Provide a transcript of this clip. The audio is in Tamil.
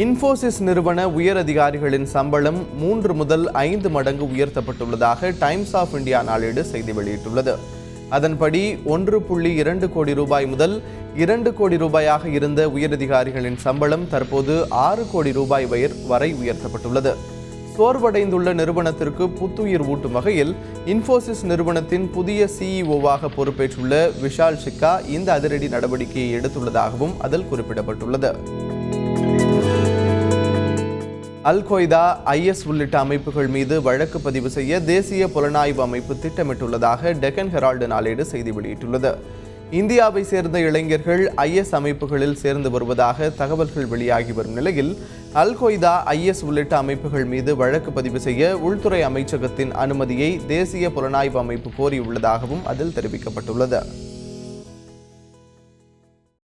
இன்ஃபோசிஸ் நிறுவன உயர் அதிகாரிகளின் சம்பளம் 3 முதல் 5 மடங்கு உயர்த்தப்பட்டுள்ளதாக டைம்ஸ் ஆஃப் இந்தியா நாளேடு செய்தி வெளியிட்டுள்ளது. அதன்படி 1.2 கோடி ரூபாய் முதல் 2 கோடி ரூபாயாக இருந்த உயரதிகாரிகளின் சம்பளம் தற்போது 6 கோடி ரூபாய் வரை உயர்த்தப்பட்டுள்ளது. சோர்வடைந்துள்ள நிறுவனத்திற்கு புத்துயிர் ஊட்டும் வகையில் இன்ஃபோசிஸ் நிறுவனத்தின் புதிய சிஇஓவாக பொறுப்பேற்றுள்ள விஷால் சிக்கா இந்த அதிரடி நடவடிக்கையை எடுத்துள்ளதாகவும் அதில் குறிப்பிடப்பட்டுள்ளது. அல்-கொய்தா, ஐஎஸ் உள்ளிட்ட அமைப்புகள் மீது வழக்கு பதிவு செய்ய தேசிய புலனாய்வு அமைப்பு திட்டமிட்டுள்ளதாக டெக்கன் ஹெரால்டு நாளேடு செய்தி வெளியிட்டுள்ளது. இந்தியாவை சேர்ந்த இளைஞர்கள் ஐஎஸ் அமைப்புகளில் சேர்ந்து வருவதாக தகவல்கள் வெளியாகி வரும் நிலையில் அல்-கொய்தா, ஐஎஸ் உள்ளிட்ட அமைப்புகள் மீது வழக்கு பதிவு செய்ய உள்துறை அமைச்சகத்தின் அனுமதியை தேசிய புலனாய்வு அமைப்பு கோரியுள்ளதாகவும் அதில் தெரிவிக்கப்பட்டுள்ளது.